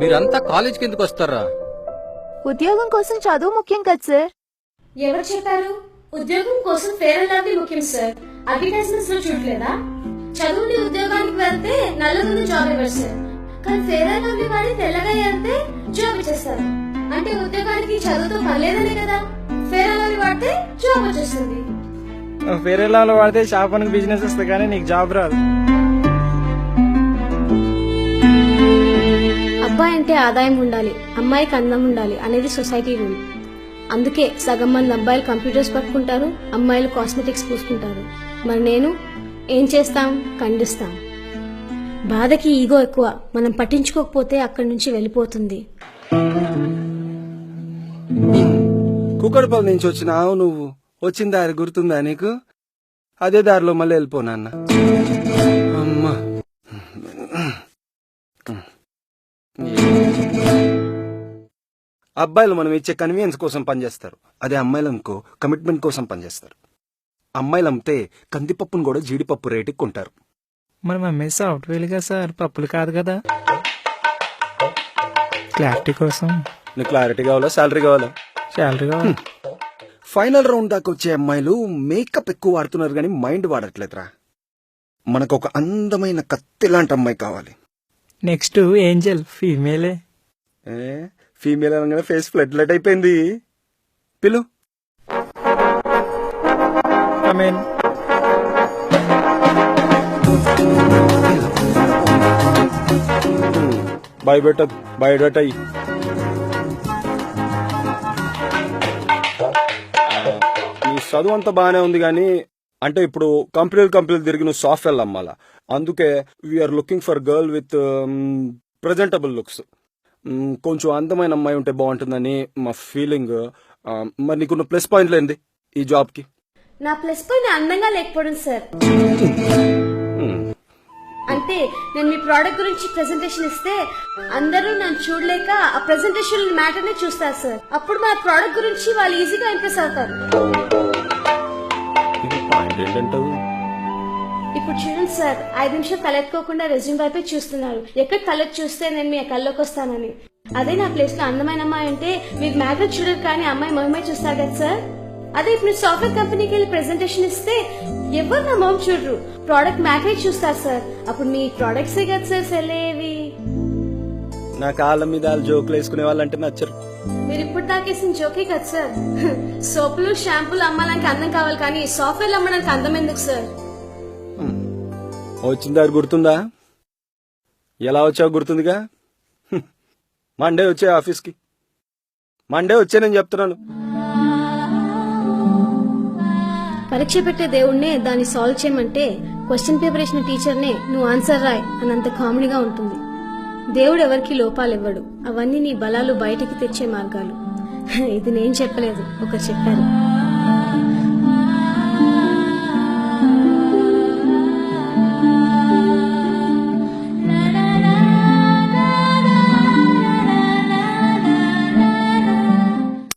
మీరంతా కాలేజ్కి ఎందుకు వస్తారా? ఉద్యోగం కోసం చదువు ముఖ్యం కదా సార్. ఎవరు చెప్పారు? ఉద్యోగం కోసం ఫేర్ అండ్ లవ్లీ ముఖ్యం సార్. అడ్వర్టైజ్మెంట్స్ లో చూడలేదా? చదువుని ఉద్యోగానికి వెళ్తే నల్లగుంది జాబ్ ఇవ్వరు సార్. కానీ ఫేర్ అండ్ లవ్లీ వాడి తెల్లగా వెళ్తే జాబ్ ఇచ్చేస్తారు. అంటే ఉద్యోగానికి చదువుతో పనిలేదనే కదా. ఫేర్ అండ్ లవ్లీ వాడితే జాబ్ వచ్చేస్తుంది. ఫేర్ అండ్ లవ్లీ వాడితే షాపానికి బిజినెస్ వస్తుంది కానీ నీకు జాబ్ రాదు. అబ్బాయి అంటే ఆదాయం ఉండాలి, అమ్మాయికి అందం ఉండాలి అనేది సొసైటీ రూల్. అందుకే సగం మంది అబ్బాయిలు కంప్యూటర్స్ పట్టుకుంటారు, అమ్మాయిలు కాస్మెటిక్స్ పూసుకుంటారు. మరి నేను ఏం చేస్తాం? ఖండిస్తాం. బాధకి ఈగో ఎక్కువ, మనం పట్టించుకోకపోతే అక్కడి నుంచి వెళ్ళిపోతుంది. కుక్కడపల్లి నుంచి వచ్చినావు నువ్వు. వచ్చిన దారి గుర్తుందా నీకు? అదే దారిలో మళ్ళీ వెళ్ళిపోనాన్న. అమ్మా, అబ్బాయిలు మనం ఇచ్చే కన్వీనియన్స్ కోసం పనిచేస్తారు. అదే అమ్మాయిలు అనుకో కమిట్మెంట్ కోసం పనిచేస్తారు. అమ్మాయిలు అమ్మితే కందిపప్పును కూడా జీడిపప్పు రేటుకి కొంటారు. మనం అమ్మే సాఫ్ట్వేర్ కదా సార్, పప్పులు కాదు కదా. క్లారిటీ కోసం. నీకు క్లారిటీ కావాలా, శాలరీ కావాలా? శాలరీ కావాలి. ఫైనల్ రౌండ్ దాకా వచ్చే అమ్మాయిలు మేకప్ ఎక్కువ వాడుతున్నారు కానీ మైండ్ వాడట్లేదురా. మనకు ఒక అందమైన కత్తి లాంటి అమ్మాయి కావాలి. నెక్స్ట్ ఏంజల్ ఫీమేలే. ఫీమేల్ అనగానే ఫేస్ ఫ్లడ్ లైట్ అయిపోయింది. పిలు బయోడేటా ఈ చదువు అంతా బాగానే ఉంది కానీ అంటే ఇప్పుడు కంపెనీలు తిరిగి నువ్వు సాఫ్ట్వేర్ అమ్మాలా. అందుకే we are looking for girl with presentable looks. కొంచెం అందమైన అమ్మాయి ఉంటే బాగుంటుందని మా ఫీలింగ్. మరి నీకున్న ప్లస్ పాయింట్లు ఏంది ఈ జాబ్ కి? నా ప్లస్ పాయింట్ అందంగా లేకపోవడం సార్. అంటే నేను మీ ప్రోడక్ట్ గురించి ప్రెజెంటేషన్ ఇస్తే అందరూ నన్ను చూడలేక ఆ ప్రెజెంటేషన్ మ్యాటర్ నే చూస్తారు సార్. అప్పుడు మా ప్రోడక్ట్ గురించి వాళ్ళు ఈజీగా ఇంప్రెస్ అవుతారు. ఇప్పుడు చూడండి సార్, 5 నిమిషాలు తలెత్తుకోకుండా రెజ్యూమ్ వైపే చూస్తున్నారు. ఎక్కడ తలెత్తి చూస్తే నేను మీ కల్లోకి వస్తానని. అదే నా ప్లేస్ లో అందమైన అమ్మాయి అంటే మీరు మ్యాటర్ చూడరు కానీ అమ్మాయి మొహమే చూస్తారు కదా సార్. అదే ఇప్పుడు సాఫ్ట్వేర్ కంపెనీకి వెళ్ళి ప్రెజెంటేషన్ ఇస్తే ఎవరు నా మొహం చూడరు, ప్రోడక్ట్ మ్యాటర్ చూస్తారు సార్. అప్పుడు మీ ప్రోడక్ట్సే కదా సార్ సెల్ అయ్యేవి. నా కాళ్ళ మీద జోకులు వేసుకునే వాళ్ళంటే నచ్చరు. మీరు ఇప్పుడు దాకేసిన జోకే కదా సార్. సోపులు షాంపూలు అమ్మడానికి అందం కావాలి కానీ సాఫ్ట్వేర్ అమ్మడానికి అందం ఎందుకు సార్? వచ్చిన దారి గుర్తుందా? ఎలా వచ్చావు గుర్తుందిగా. మండే వచ్చే ఆఫీస్కి. మండే వచ్చానని చెప్తున్నాను. పరీక్ష పెట్టే దేవుడినే దాన్ని సాల్వ్ చేయమంటే క్వశ్చన్ పేపర్ ఇచ్చిన టీచర్నే నువ్వు ఆన్సర్ రాయ్ అన్నంత కామెడీగా ఉంటుంది. దేవుడు ఎవరికి లోపాలు ఇవ్వడు, అవన్నీ నీ బలాలు బయటికి తెచ్చే మార్గాలు. ఇది నేను చెప్పలేదు, ఒకరు చెప్పారు.